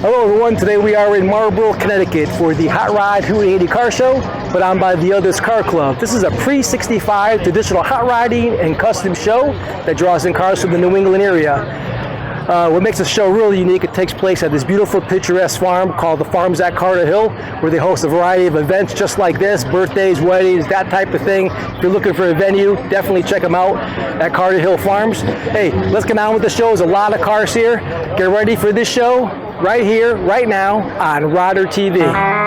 Hello everyone, today we are in Marlborough, Connecticut for the Hot Rod Hootenanny Car Show, but I'm by the Others Car Club. This is a pre-65 traditional hot rodding and custom show that draws in cars from the New England area. What makes the show really unique, it takes place at this beautiful picturesque farm called the Farms at Carter Hill, where they host a variety of events just like this, birthdays, weddings, that type of thing. If you're looking for a venue, definitely check them out at Carter Hill Farms. Hey, let's get on with the show. There's a lot of cars here. Get ready for this show right here, right now on RodderTV.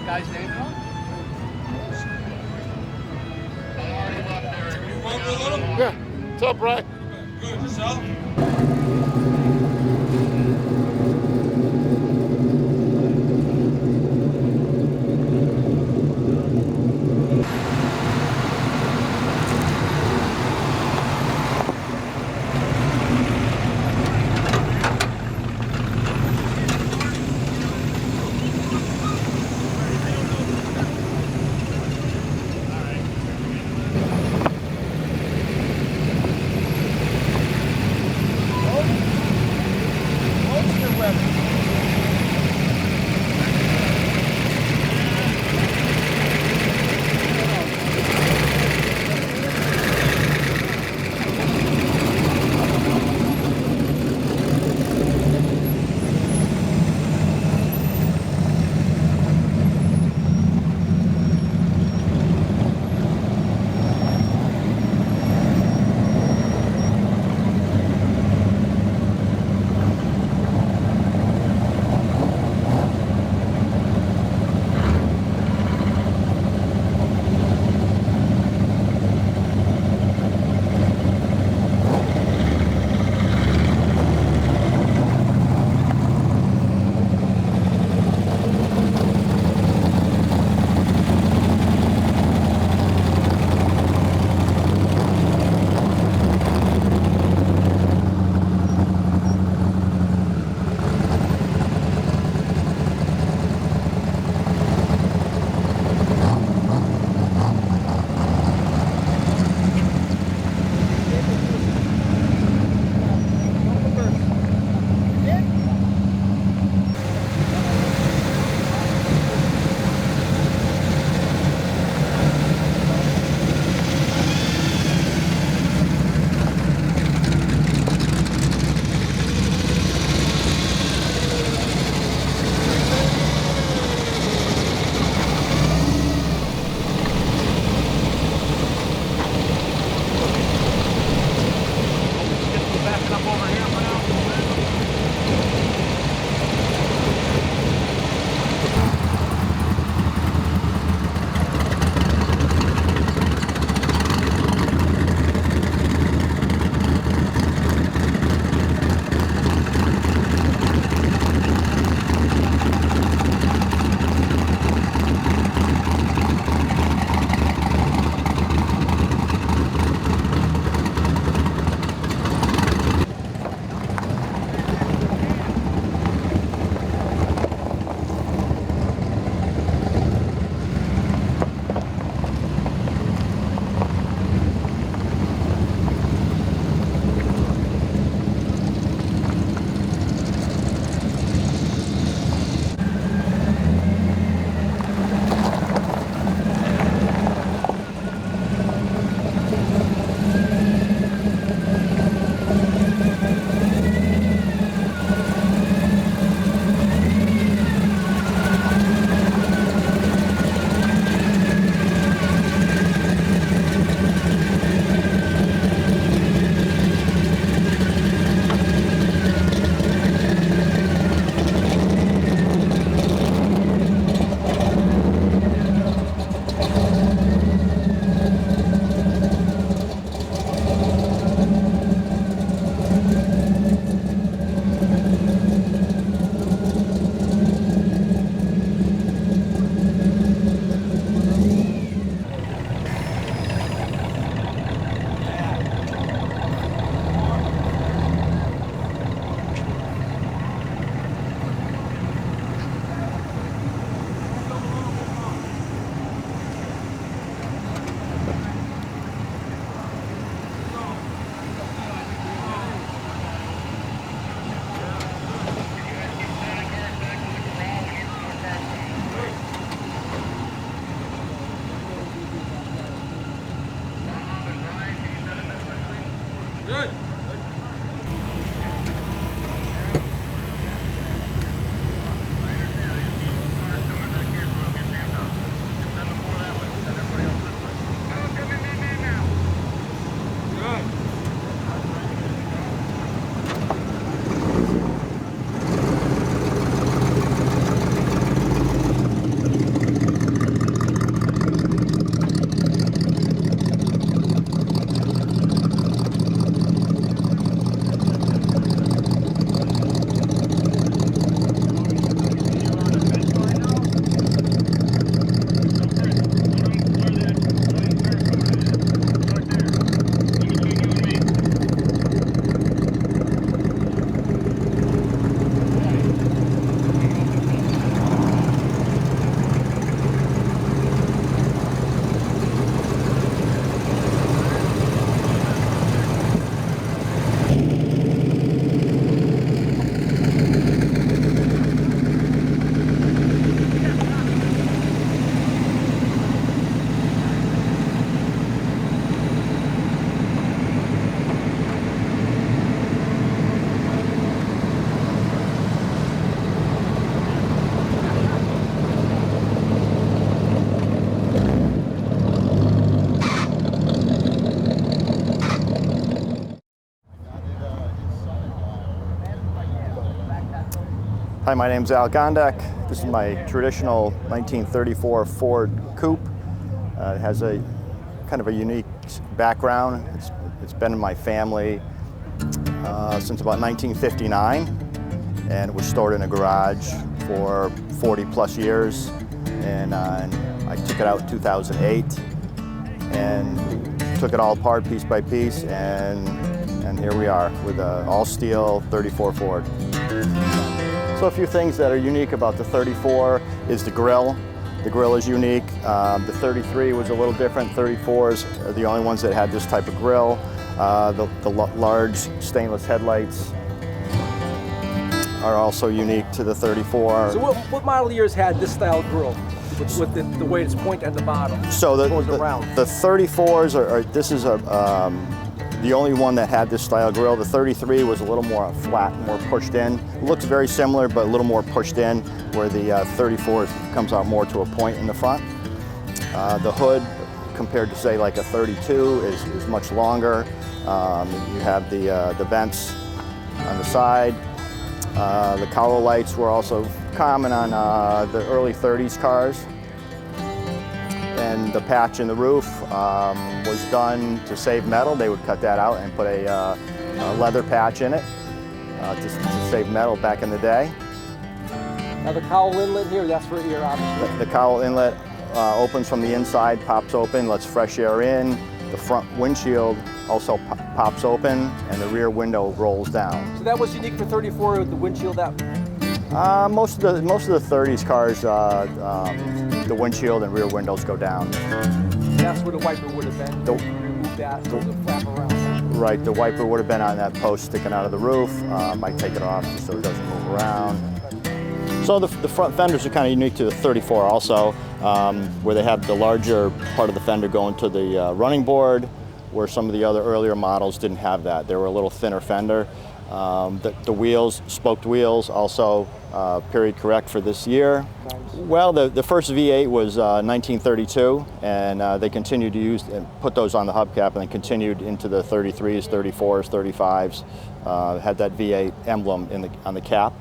that guy's name at all? Yeah. What's up, Brian? Good, yourself? Hi, my name's Al Gondak. This is my traditional 1934 Ford Coupe. It has a kind of a unique background. It's been in my family since about 1959, and it was stored in a garage for 40 plus years. And I took it out in 2008 and took it all apart piece by piece, and here we are with an all steel 34 Ford. So a few things that are unique about the 34 is the grille. The grille is unique. The 33 was a little different. 34s are the only ones that had this type of grille. The large stainless headlights are also unique to the 34. So what model years had this style grille with the way it's pointed at the bottom? So the 34s this is the only one that had this style grille. The 33 was a little more flat, more pushed in. It looks very similar, but a little more pushed in, where the 34 comes out more to a point in the front. The hood, compared to say like a 32, is much longer. You have the vents on the side. The cowl lights were also common on the early 30s cars. And the patch in the roof was done to save metal. They would cut that out and put a leather patch in it to save metal back in the day. Now the cowl inlet here, that's for air, obviously. The cowl inlet opens from the inside, pops open, lets fresh air in. The front windshield also pops open, and the rear window rolls down. So that was unique for 34 with the windshield out? Most of the 30s cars, the windshield and rear windows go down. That's where the wiper would have been. Remove that so it'll flap around. Right, the wiper would have been on that post sticking out of the roof. Might take it off just so it doesn't move around. So the front fenders are kind of unique to the 34 also, where they have the larger part of the fender going to the running board, where some of the other earlier models didn't have that. They were a little thinner fender. The wheels, spoked wheels, also period correct for this year. Well, the first V8 was 1932, and they continued to use and put those on the hubcap, and then continued into the 33s, 34s, 35s. Had that V8 emblem on the cap.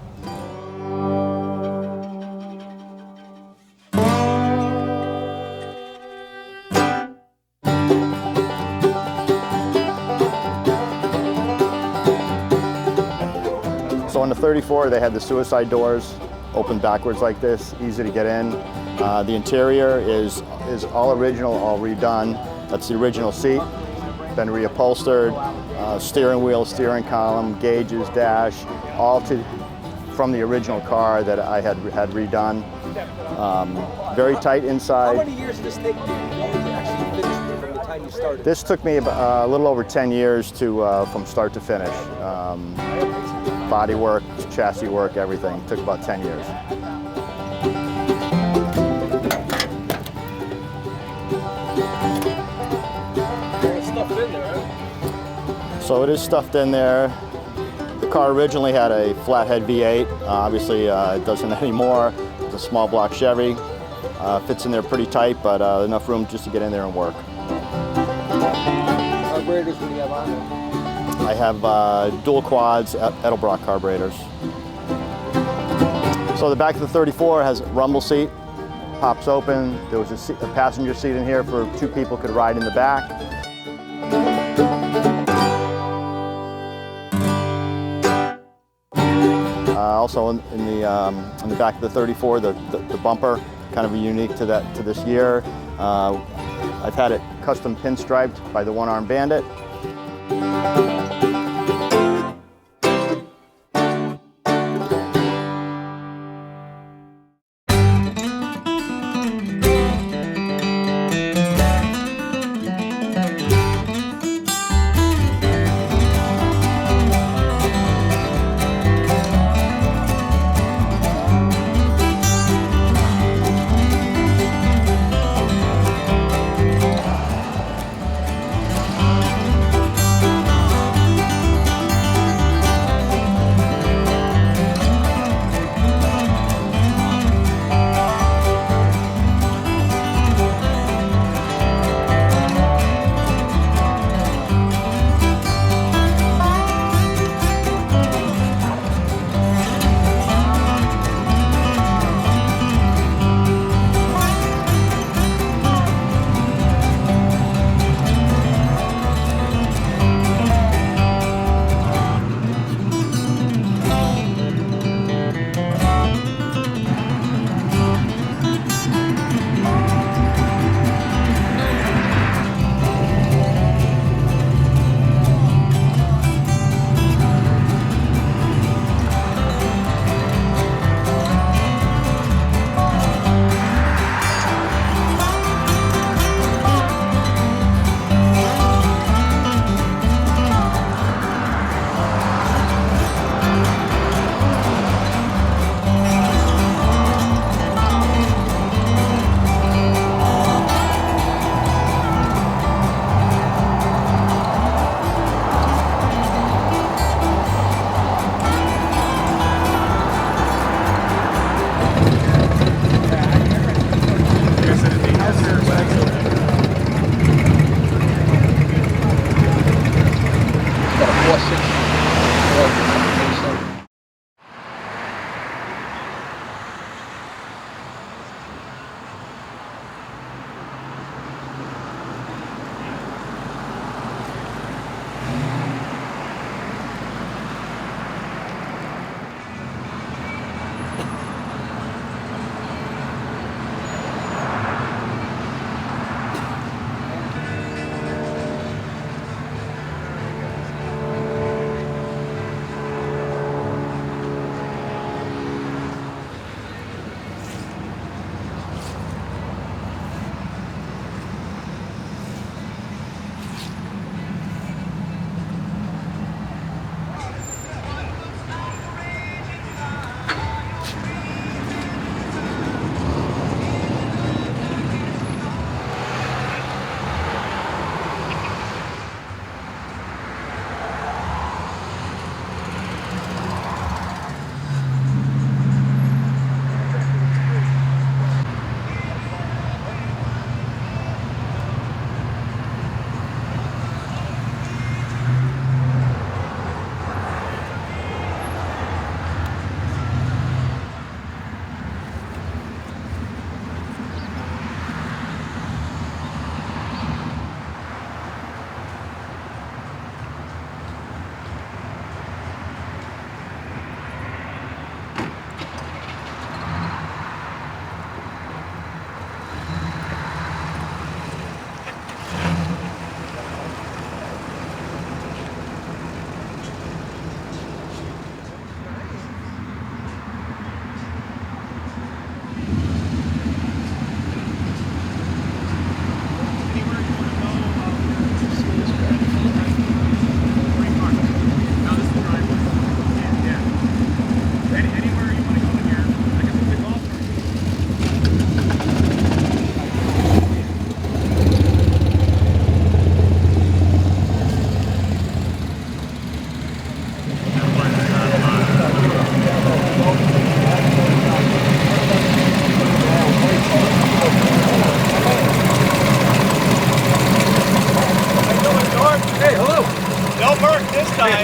So on the 34, they had the suicide doors, open backwards like this, easy to get in. The interior is all original, all redone. That's the original seat, been reupholstered. Steering wheel, steering column, gauges, dash, all from the original car that I had redone. Very tight inside. How many years did this take you to actually finish from the time you started? This took me about, a little over 10 years from start to finish. Body work, chassis work, everything. It took about 10 years. It's stuffed in there, right? So it is stuffed in there. The car originally had a flathead V8. Obviously, it doesn't anymore. It's a small block Chevy. Fits in there pretty tight, but enough room just to get in there and work. Carburetors, what do you have on there? I have dual quads, Edelbrock carburetors. So the back of the 34 has a rumble seat, pops open. There was a passenger seat in here for 2 people could ride in the back. Also in the back of the 34, the bumper, kind of unique to this year. I've had it custom pinstriped by the One Arm Bandit.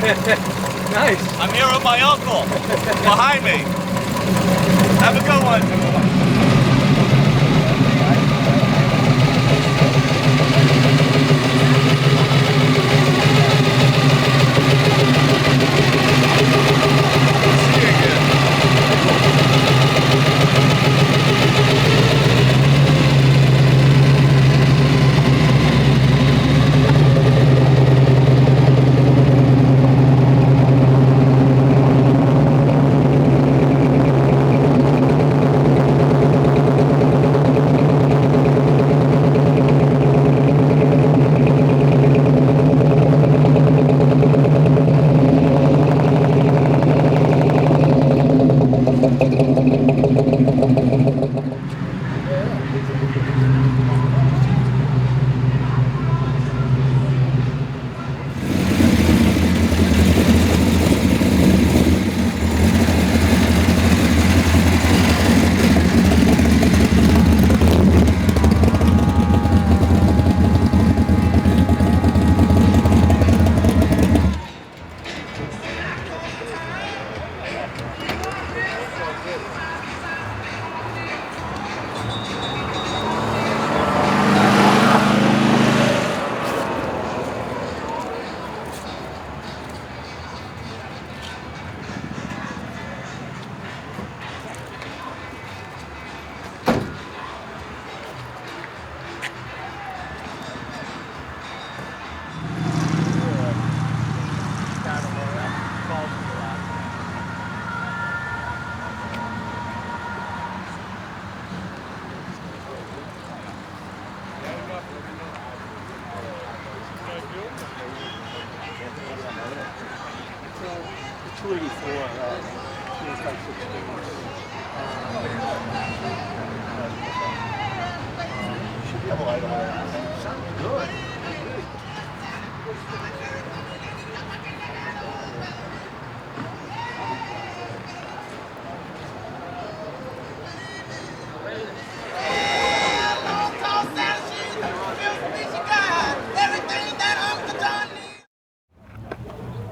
Nice. I'm here with my uncle behind me. Have a good one.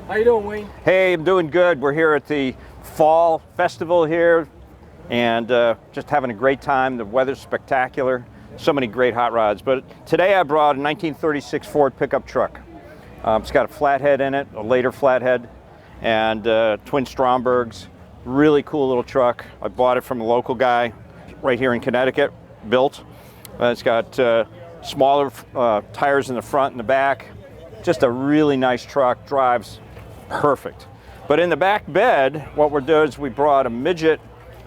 How you doing, Wayne? Hey, I'm doing good. We're here at the Fall Festival here and just having a great time. The weather's spectacular. So many great hot rods. But today I brought a 1936 Ford pickup truck. It's got a flathead in it, a later flathead, and twin Strombergs. Really cool little truck. I bought it from a local guy right here in Connecticut, built. It's got smaller tires in the front and the back. Just a really nice truck, drives perfect. But in the back bed, what we're doing is we brought a midget,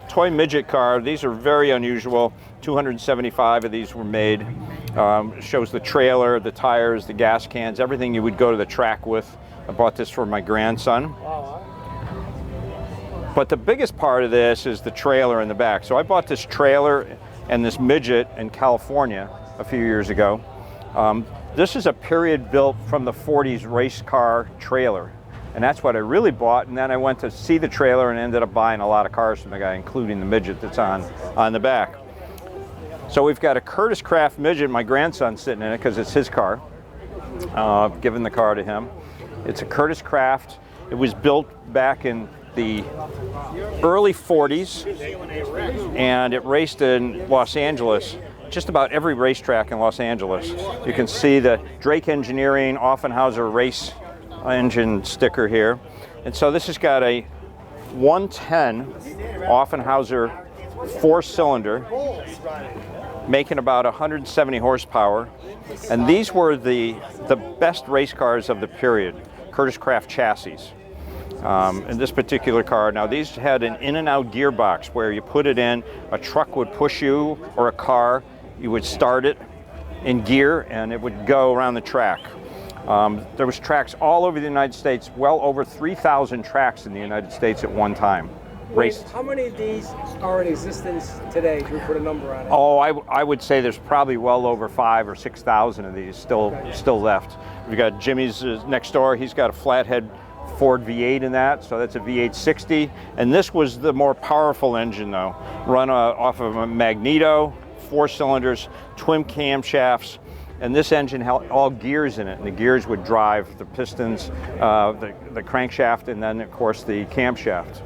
toy midget car. These are very unusual. 275 of these were made. Shows the trailer, the tires, the gas cans, everything you would go to the track with. I bought this for my grandson. But the biggest part of this is the trailer in the back. So I bought this trailer and this midget in California a few years ago. This is a period built from the 40s race car trailer. And that's what I really bought. And then I went to see the trailer and ended up buying a lot of cars from the guy, including the midget that's on the back. So we've got a Curtis Craft midget, my grandson's sitting in it because it's his car. I've given the car to him. It's a Curtis Craft. It was built back in the early 40s and it raced in Los Angeles. Just about every racetrack in Los Angeles. You can see the Drake Engineering Offenhauser race engine sticker here. And so this has got a 110 Offenhauser 4-cylinder making about 170 horsepower. And these were the best race cars of the period, Curtis Craft chassis. In this particular car, now these had an in and out gearbox where you put it in, a truck would push you or a car, you would start it in gear and it would go around the track. There was tracks all over the United States, well over 3,000 tracks in the United States at one time. Raced. How many of these are in existence today? Can we put a number on it? Oh, I would say there's probably well over 5,000 or 6,000 of these still left. We've got Jimmy's next door. He's got a flathead Ford V8 in that, so that's a V8 60. And this was the more powerful engine though, run off of a magneto, 4 cylinders, twin camshafts, and this engine had all gears in it, and the gears would drive the pistons, the crankshaft, and then of course the camshaft.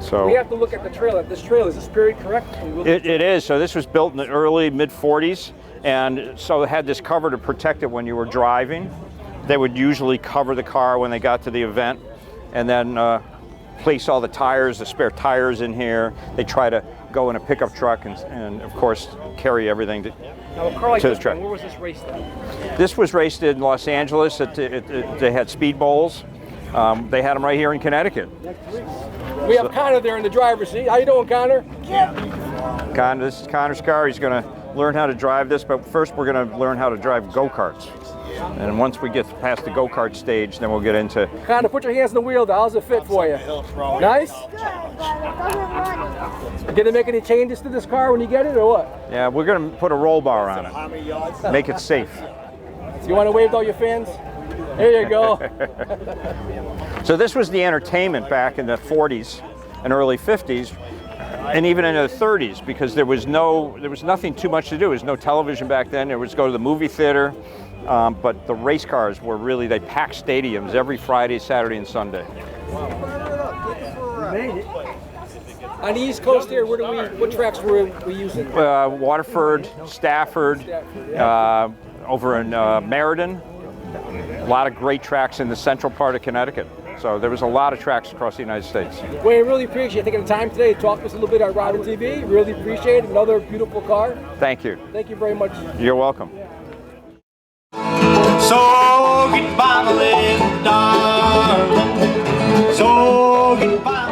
So we have to look at the trailer. This trailer, is this period correct? it is. So this was built in the early mid-40s, and so it had this cover to protect it when you were driving. They would usually cover the car when they got to the event, and then place all the tires, the spare tires in here. They try to go in a pickup truck and of course carry everything to, now, a car like to this the track. Where was this raced at? This was raced in Los Angeles. They had speed bowls. They had them right here in Connecticut. We have Connor there in the driver's seat. How you doing, Connor? Connor, this is Connor's car. He's going to learn how to drive this, but first we're going to learn how to drive go-karts. And once we get past the go-kart stage, then we'll get into... Connor, put your hands on the wheel. How's it fit for you? Nice? Did it make any changes to this car when you get it, or what? Yeah, we're going to put a roll bar on it. Make it safe. So you want to wave to all your fans? There you go. So this was the entertainment back in the 40s and early 50s, and even in the 30s, because there was nothing too much to do. There was no television back then. There was go to the movie theater, but the race cars were really, they packed stadiums every Friday, Saturday, and Sunday. You made it. On the East Coast here, what tracks were we using? Waterford, Stafford, over in Meriden. A lot of great tracks in the central part of Connecticut. So there was a lot of tracks across the United States. Well, I really appreciate you taking the time today to talk to us a little bit on RodderTV. Really appreciate it. Another beautiful car. Thank you. Thank you very much. You're welcome. So goodbye, my little darling. So goodbye.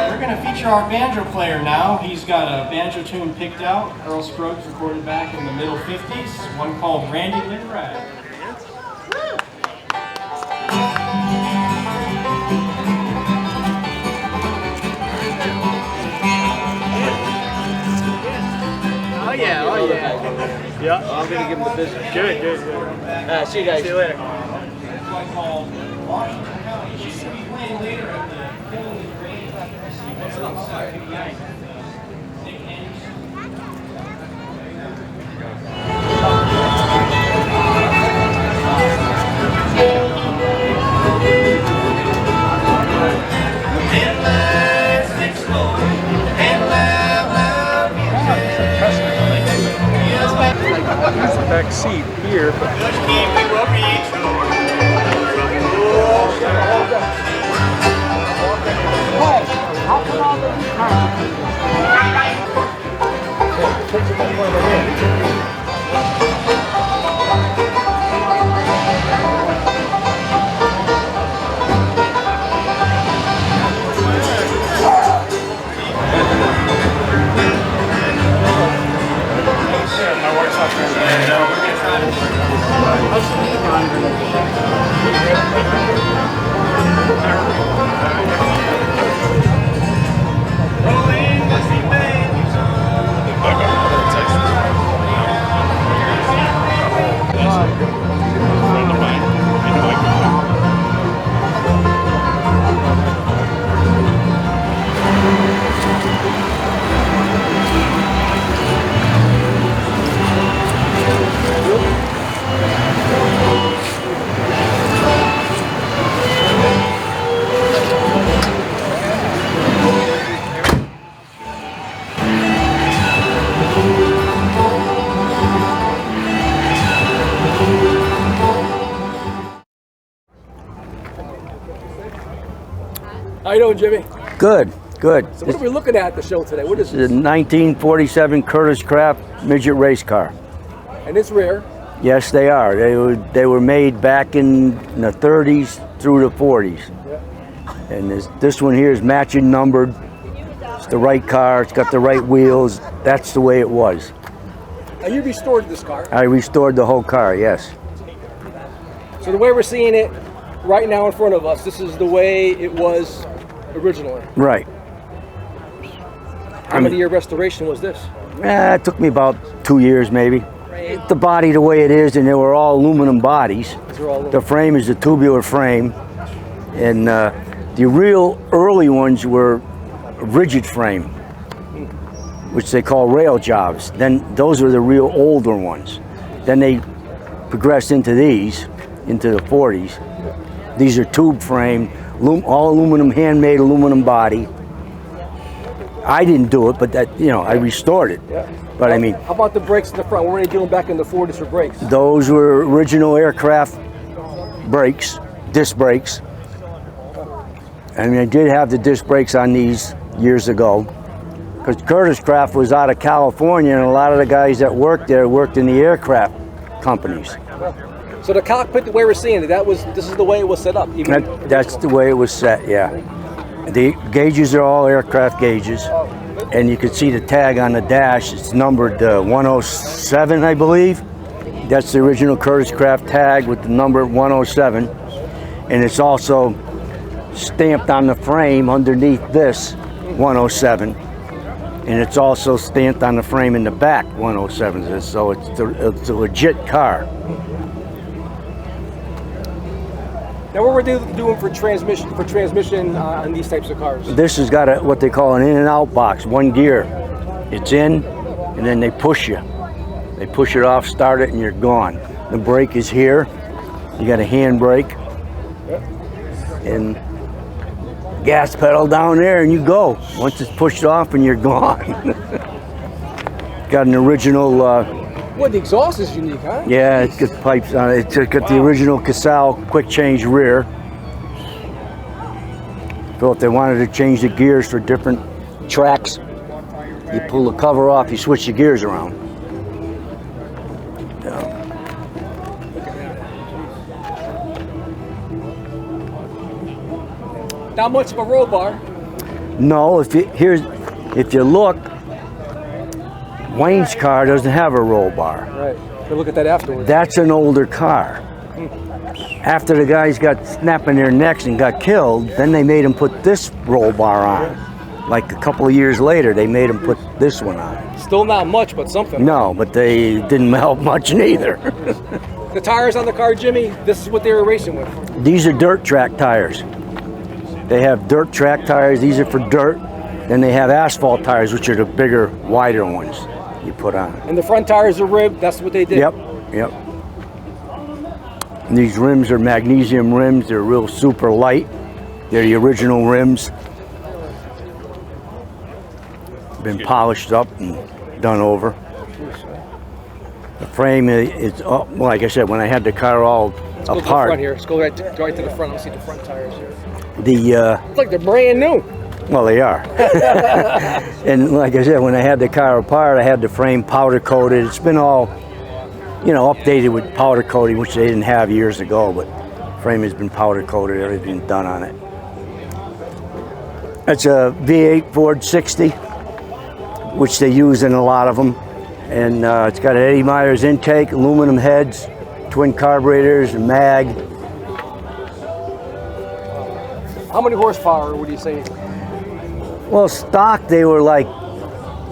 We're going to feature our banjo player now. He's got a banjo tune picked out. Earl Scruggs recorded back in the middle 50s. One called Randy Linrad. Oh yeah. Yeah. I'm gonna give him the business. Good. See you guys. See you later. One called Washington County. She's going to be playing later at the Killing the Green. Here's the back seat here. How you doing, Jimmy? Good, good. So what are we looking at the show today? What is The this? 1947 Curtis Craft midget race car. And it's rare. Yes, they are. They were made back in the 30s through the 40s. Yeah. And this one here is matching numbered. It's the right car. It's got the right wheels. That's the way it was. Now you restored this car. I restored the whole car. Yes. So the way we're seeing it right now in front of us, this is the way it was originally. Right. How many year restoration was this? It took me about 2 years, maybe. The body the way it is, and they were all aluminum bodies. These are all The frame is a tubular frame, and the real early ones were rigid frame. which they call rail jobs. Then those were the real older ones. Then they progressed into these, into the 40s. These are tube frame, all aluminum, handmade aluminum body. I didn't do it, but that, you know, I restored it. Yeah. But I mean, how about the brakes in the front? What were they doing back in the 40s for brakes? those were original aircraft brakes, disc brakes. I mean, I did have the disc brakes on these years ago, because Curtis Craft was out of California, and a lot of the guys that worked there worked in the aircraft companies. So the cockpit, the way we're seeing it, this is the way it was set up. That's the way it was set, yeah. The gauges are all aircraft gauges, and you can see the tag on the dash. It's numbered 107, I believe. That's the original Curtis Craft tag with the number 107, and it's also stamped on the frame underneath this 107, and it's also stamped on the frame in the back 107. So it's a legit car. Now, what were they doing for transmission on these types of cars? This has got what they call an in and out box, one gear. It's in, and then they push you. They push it off, start it, and you're gone. The brake is here. You got a hand brake, and gas pedal down there, and you go. Once it's pushed off, and you're gone. Got an original. Well, the exhaust is unique, huh? Yeah, it's got pipes on it. It's got the original Casal quick change rear. So if they wanted to change the gears for different tracks, you pull the cover off, you switch the gears around. Not much of a roll bar. No, if you look, Wayne's car doesn't have a roll bar. Right. We'll look at that afterwards. That's an older car. After the guys got snapping their necks and got killed, then they made them put this roll bar on. Like a couple of years later, they made them put this one on. Still not much, but something. No, but they didn't help much neither. The tires on the car, Jimmy, this is what they were racing with. These are dirt track tires. They have dirt track tires. These are for dirt. Then they have asphalt tires, which are the bigger, wider ones you put on. And the front tires are ribbed. That's what they did. Yep, yep. And these rims are magnesium rims. They're real super light. They're the original rims. Been polished up and done over. The frame is up. Well, like I said, when I had the car all Let's go to the apart. front here. Let's go right to the front. Let's see the front tires here. It's like they're brand new. Well, they are. And like I said, when I had the car apart, I had the frame powder coated. It's been all, you know, updated with powder coating, which they didn't have years ago, but the frame has been powder coated, everything's done on it. It's a V8 Ford 60, which they use in a lot of them. And it's got an Eddie Myers intake, aluminum heads, twin carburetors, and mag. How many horsepower would you say? Well, stock, they were like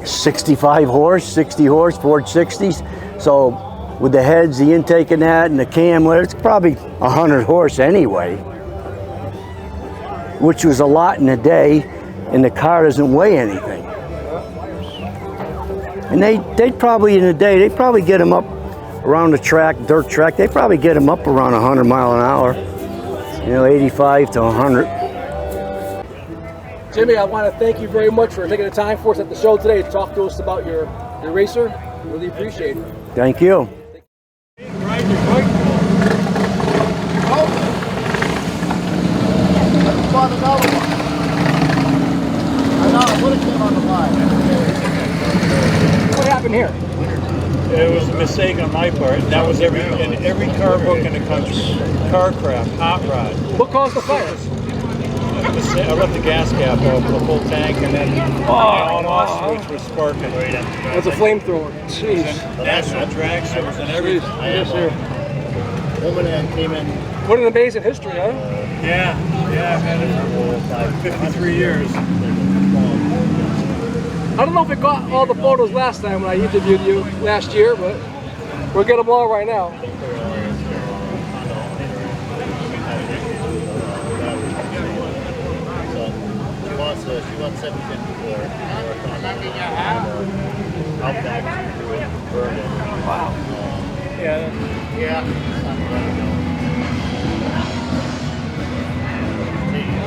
65 horse, 60 horse, Ford 60s. So with the heads, the intake and that, and the cam, it's probably 100 horse anyway, which was a lot in a day, and the car doesn't weigh anything. And they'd probably, in a day, they'd probably get them up around the track, dirt track, they'd probably get them up around 100 mile an hour, you know, 85 to 100. Jimmy, I want to thank you very much for taking the time for us at the show today to talk to us about your racer. Really appreciate it. Thank you. Ride your bike. Oh. I bought another one. I know, it would have came on the line. What happened here? It was a mistake on my part. That was in every car book in the country. Carcraft, hot rod. What caused the fire? I left the gas cap open, the full tank, and then the on-off switch was sparking. That's a flamethrower. Jeez. National drag strips and everything. Yes, sir. Woman came in. What an amazing history, huh? Yeah, I've had it for 53 years. I don't know if it got all the photos last time when I interviewed you last year, but we'll get them all right now. wants 750 for it. Outback to do it, burn it. Wow. Yeah. Yeah.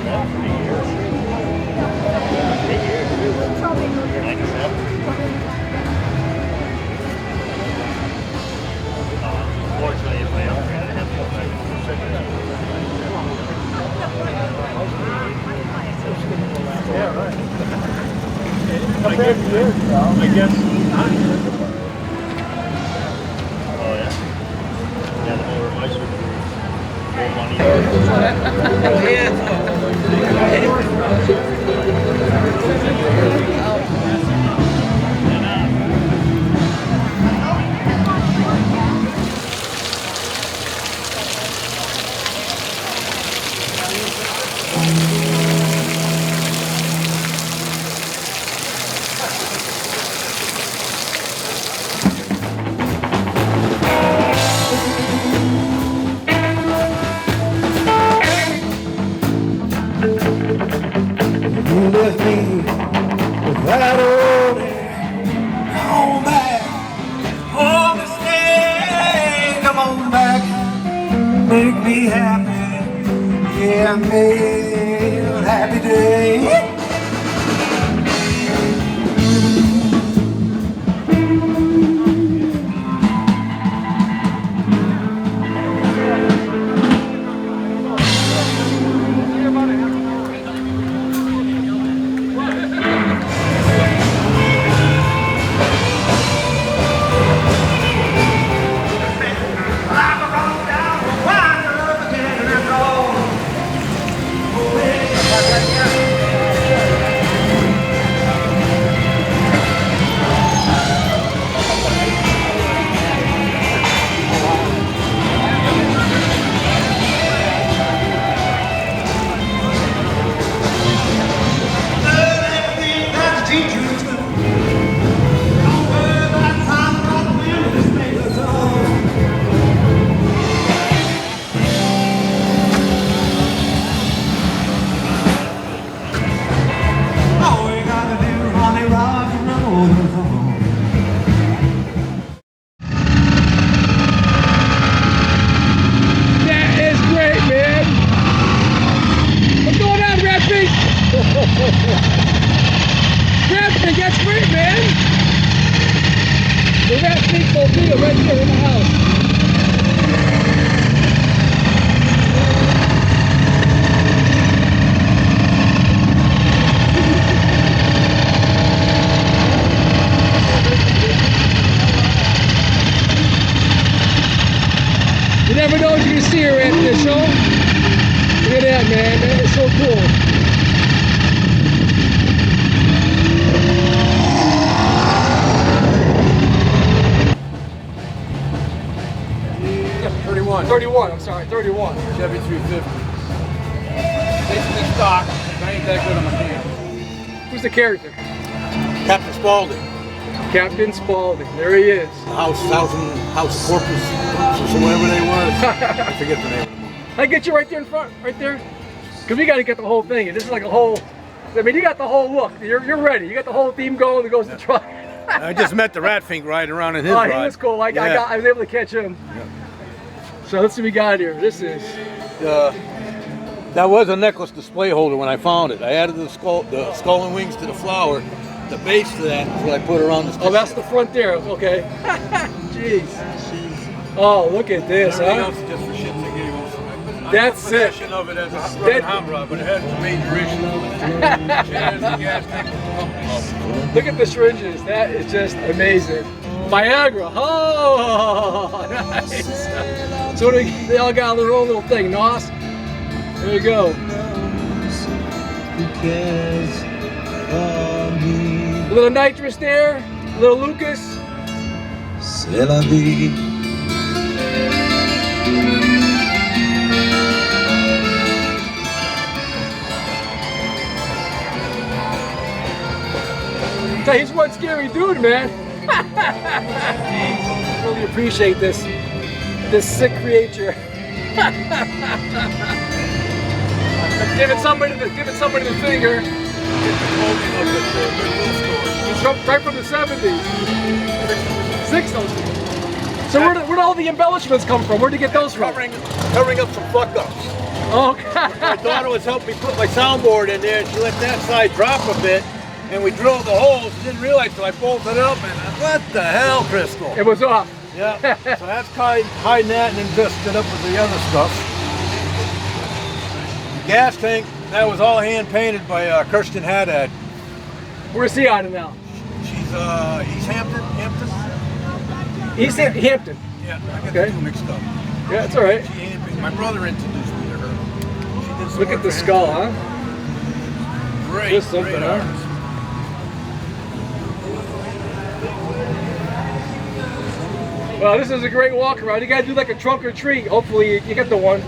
About 3 years. 97. Fortunately, if I upgrade, I have to go back Yeah, right. I guess. Oh, yeah. Yeah, the whole my You left me without holding on back. Oh, mistake, come on back, make me happy. Yeah, make me a happy day. FINK, that's great, man. The Rat FINK Mobile right here in the house. You never know what you're gonna see her at this show. Look at that, man. That is so cool. Yeah, 31, I'm sorry, 31. Chevy 350. Basically stock, but I ain't that good on my hand. Who's the character? Captain Spaulding. Captain Spaulding, there he is. House Corpus, or whatever they were. I forget the name of the movie. I get you right there in front, right there. Because we got to get the whole thing. This is like a whole, I mean, you got the whole look. You're ready. You got the whole theme going that goes to the truck. I just met the Rat FINK riding around in his ride. He was cool. I was able to catch him. Yeah. So let's see what we got here. This is... that was a necklace display holder when I found it. I added the skull and wings to the flower. The base to that is what I put around the... Oh, that's the front there. Okay. Jeez. Oh, look at this, Everything huh? else is just for shits and giggles. That's it. Of it as a hot rod, but it has the major issue. Look at the syringes. That is just amazing. Viagra. Oh, nice. So they all got their own little thing. NOS. There you go. A little nitrous there. A little Lucas. C'est la vie. He's one scary dude, man. Really appreciate this sick creature. Giving somebody the finger. get the clothing up at the Goodwill store. It's right from the 70s. 60s. So where did all the embellishments come from? Where did you get those from? Covering up some fuck-ups. Oh, my daughter was helping me put my soundboard in there, and she let that side drop a bit, and we drilled the holes. Didn't realize till I bolted it up, and what the hell, Crystal? It was off. Yeah. So that's hiding that, and then just it up with the other stuff. The gas tank, that was all hand painted by Kirsten Haddad. Where's he on it now? She's East Hampton. East Hampton. Yeah, I got the two mixed up. Yeah, it's all right. My brother introduced me to her. She did some Look at the skull, huh? Great, Just something, great huh? artist. Well, this is a great walk around. You gotta do like a trunk or treat. Hopefully you get the one.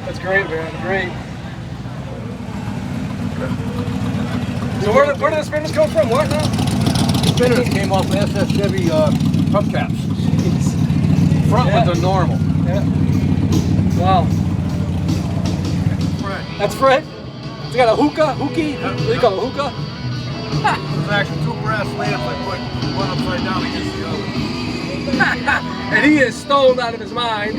That's great, man. Great. So where do the spinners come from? What now? The spinners came off the SS Chevy hubcaps. Front ones are normal. Yeah. Wow. That's Fred? It's got a hookah? Hookie? What do you call it? Hookah? There's actually two brass lamps. I put one upside down against the other. And he is stoned out of his mind.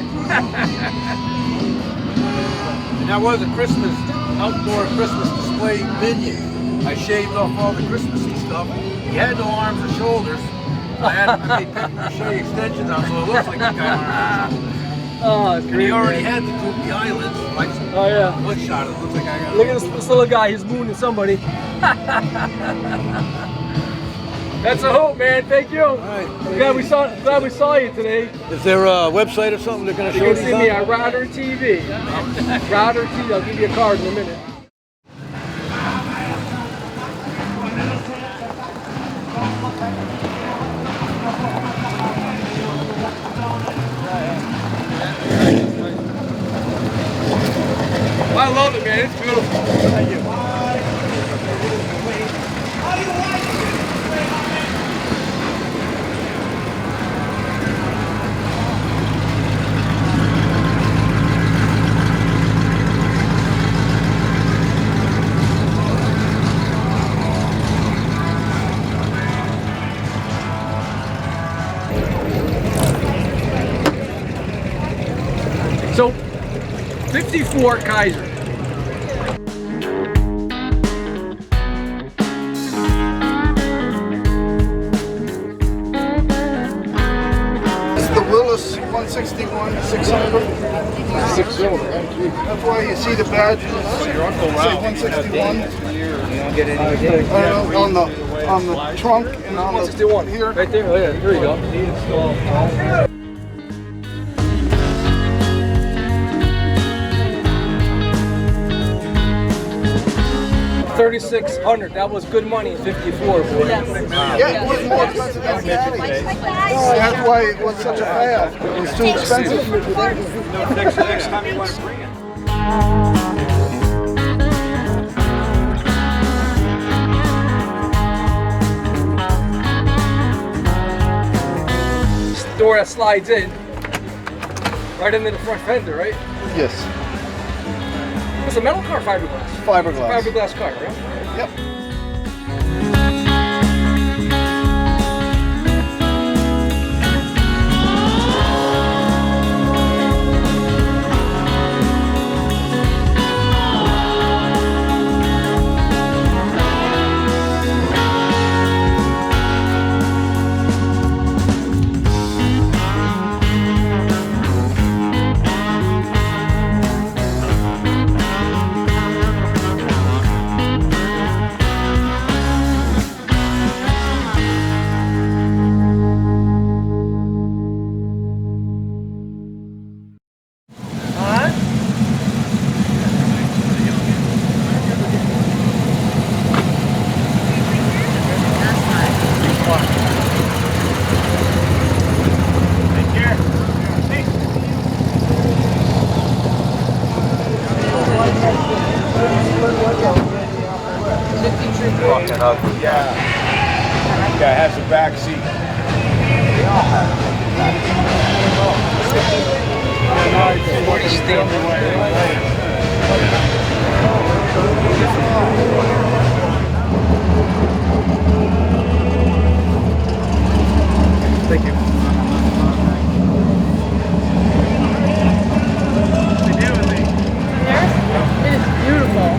And that was a Christmas, outdoor Christmas display venue. I shaved off all the Christmassy stuff. He had no arms or shoulders. I made paper-mache extensions on, so it looks like he's got arms and shoulders. Oh, it's great. And he already had the droopy eyelids. Like oh, yeah. Look shot. It looks like I got. Look at this little guy. He's mooning somebody. That's a hope, man. Thank you. All right. Glad we saw you today. Is there a website or something they're going to show you? You can see me at RodderTV. RodderTV. I'll give you a card in a minute. I love it, man. It's beautiful. Thank you. So, 54 Kaiser. This is the Willis 161 6-cylinder. 6-cylinder. That's why you see the badge. Say 161. On the trunk and on 161 here. Right there. Oh yeah, there you go. 3,600. That was good money in '54. Yeah, it was more expensive than Caddy. That's why it was such a fad. It was too expensive. Next time you want to bring it. Door that slides in, right into the front fender, right? Yes. It's a metal car or fiberglass? Fiberglass. Fiberglass car, right? Yep. Fucking ugly. Yeah. Yeah, it has a back seat. They all have it. 40 stamp. Thank you. It is beautiful.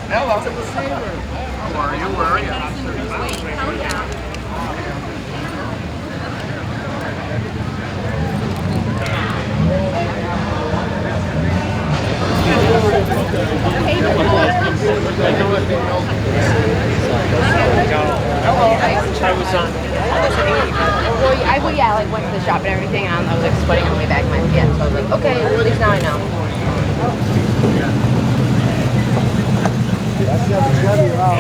Hello. How are you? Where are you? Well, yeah, I like went to the shop and everything, and I was like sweating on the way back. My so I was like, okay, at least now I know. That's the CHEVY around.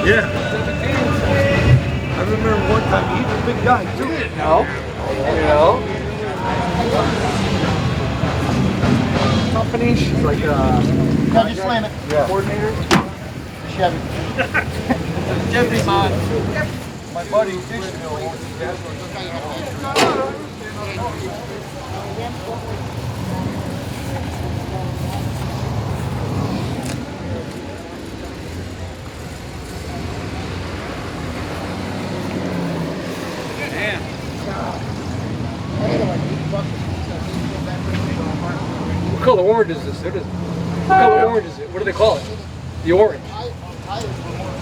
Yeah. I remember one time he was a big guy too. No. You know? Company, she's like Now you slam it. yeah. Coordinator. Chevy. Chevy man. My buddy Dishville. What color orange is this? What color orange is it? What do they call it? The orange.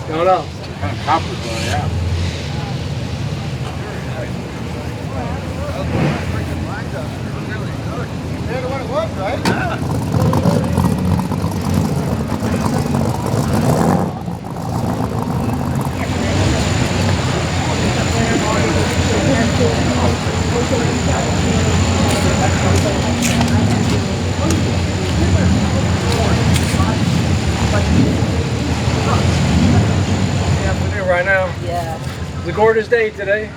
No, no. Copper, yeah. They're the one it was, right? Afternoon right now. Yeah. It's a gorgeous day today.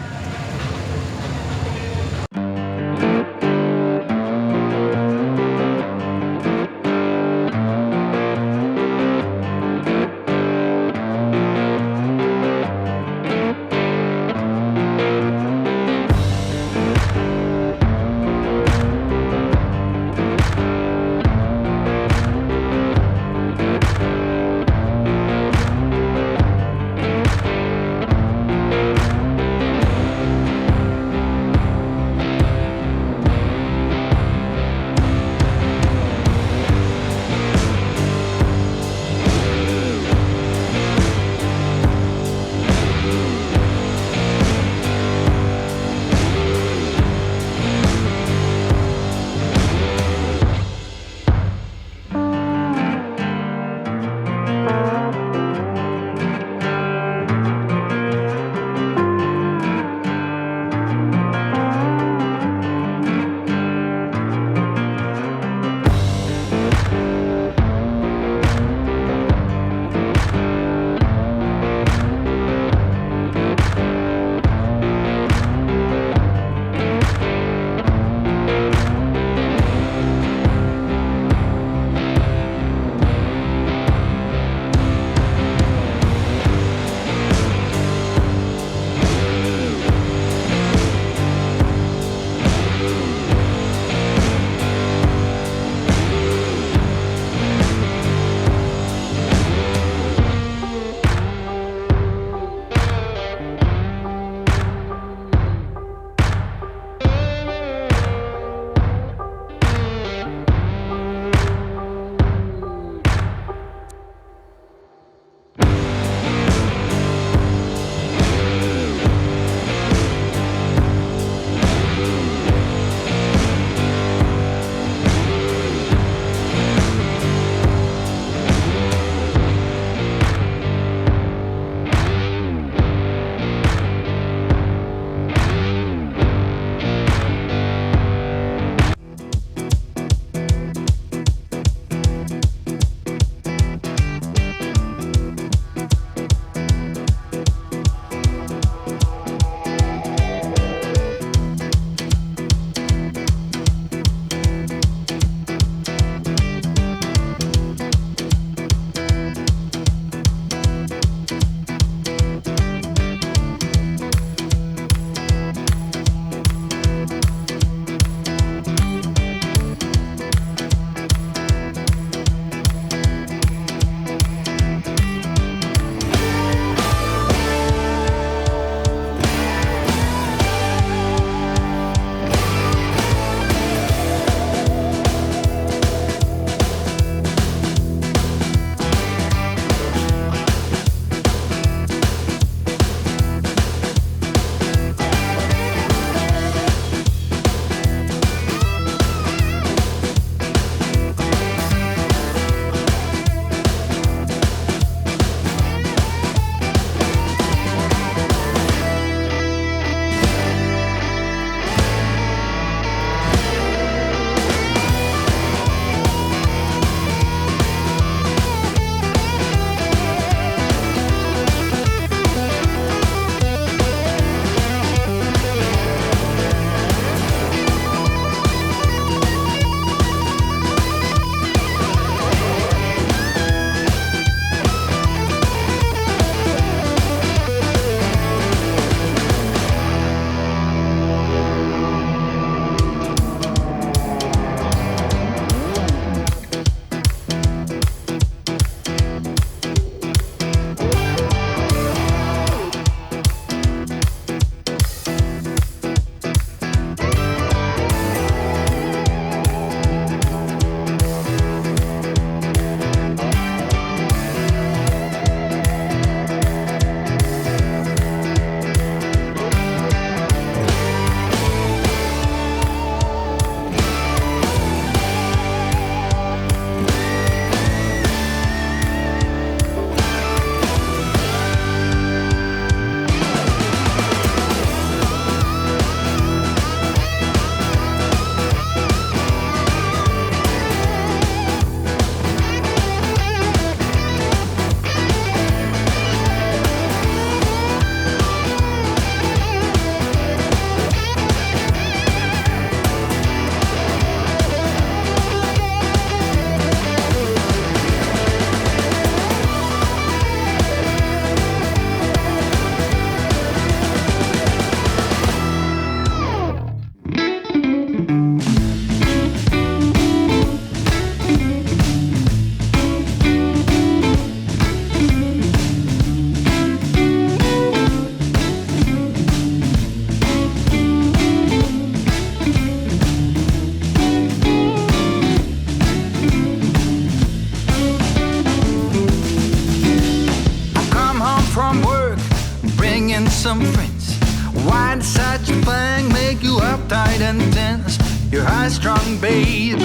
You're high-strung, babe.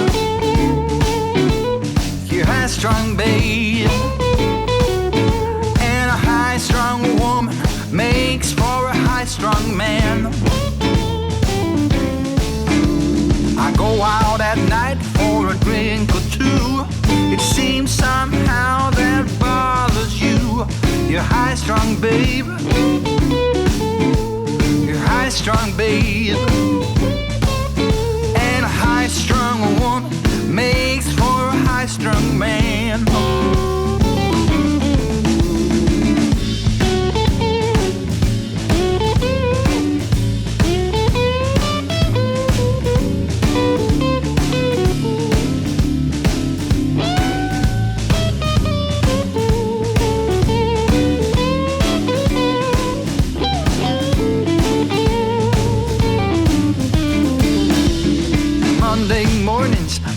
You're high-strung, babe. And a high-strung woman makes for a high-strung man. I go out at night for a drink or two. It seems somehow that bothers you. You're high-strung, babe. You're high-strung, babe. And a high-strung woman makes for a high-strung man.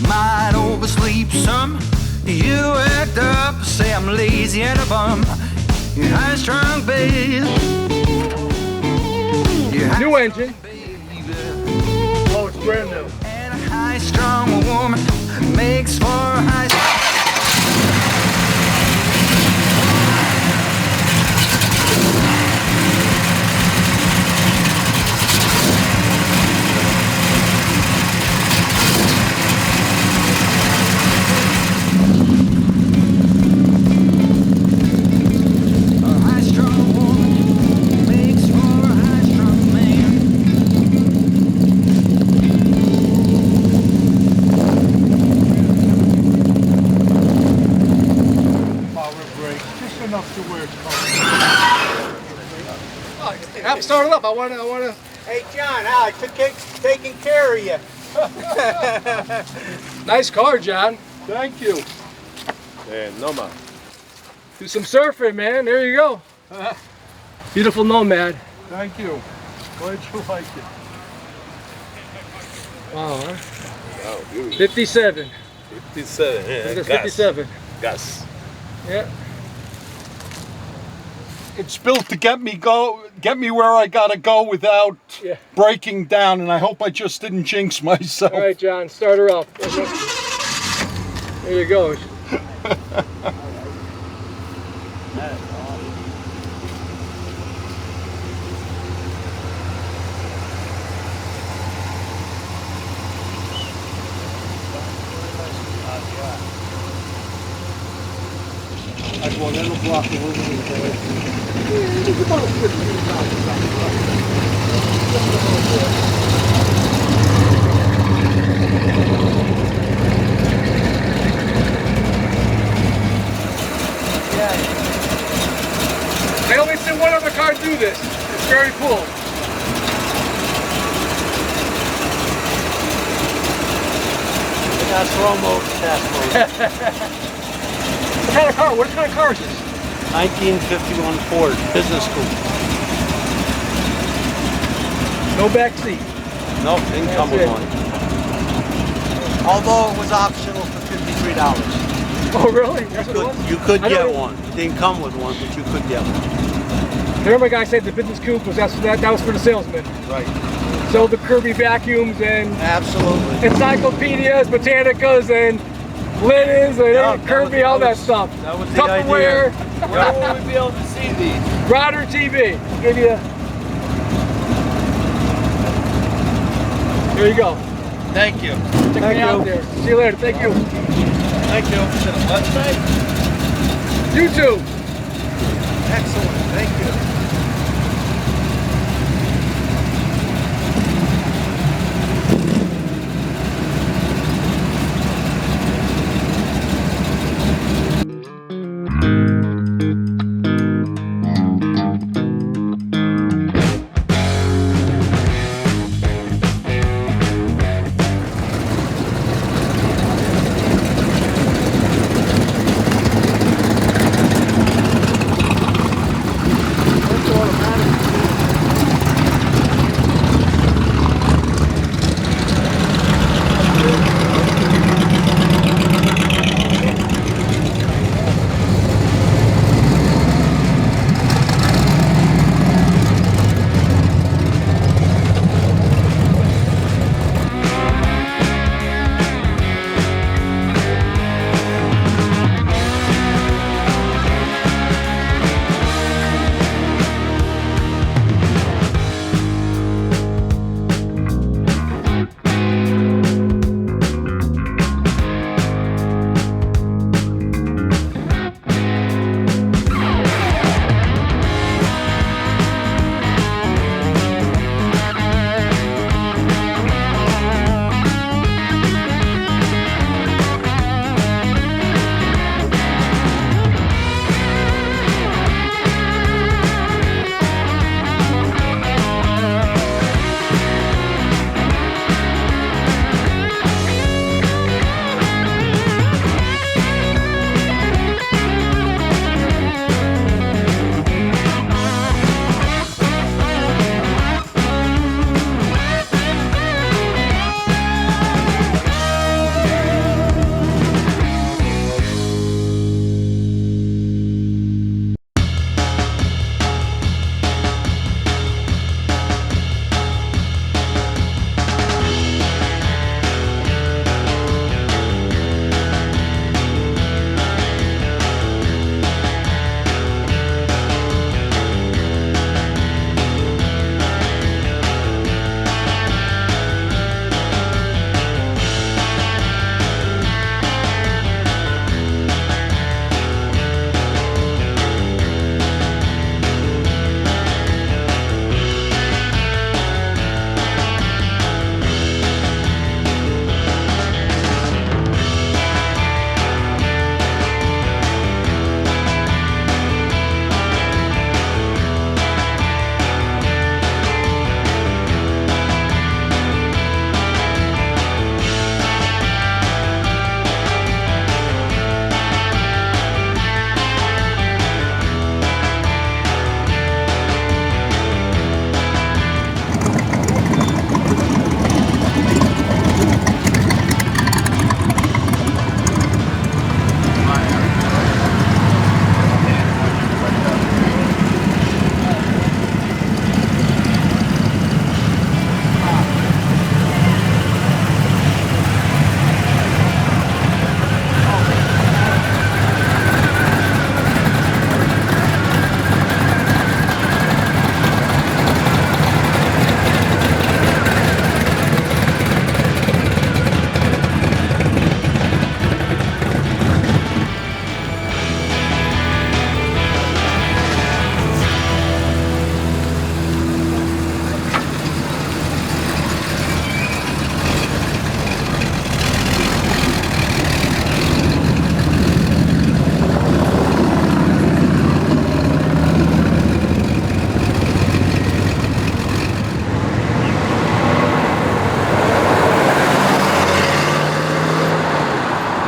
Might oversleep some. You act up, say I'm lazy and a bum. You're high-strung, babe. New engine. Oh, it's brand new. And a high-strung woman makes for a high-strung. Start it up. I want to. Hey, John, how I took taking care of you. Nice car, John. Thank you. And NOMAD. Do some surfing, man. There you go. Beautiful Nomad. Thank you. Glad you like it. Wow, huh? Wow, beautiful. 57. 57, yeah. That's 57. Gas. Yeah. It's built to get me where I gotta go without breaking down, and I hope I just didn't jinx myself. All right, John, start her up. There you go. I only seen one other car do this. It's very cool. That's slow mode, fast mode. What kind of car? What kind of car is this? 1951 Ford business coupe. No back seat. No, didn't come with one. Although it was optional for $53. Oh, really? That's what it was? You could get one. It didn't come with one, but you could get one. I remember a guy said the business coupe was that was for the salesman. Right. So the Kirby vacuums and absolutely encyclopedias, Botanicas, and linens and Kirby, all that stuff. That was the Tupperware. idea. Where will we be able to see these? RodderTV. Give you. There you go. Thank you. Check me out there. See you later. Thank you. Thank you. Is it a website? YouTube. Excellent.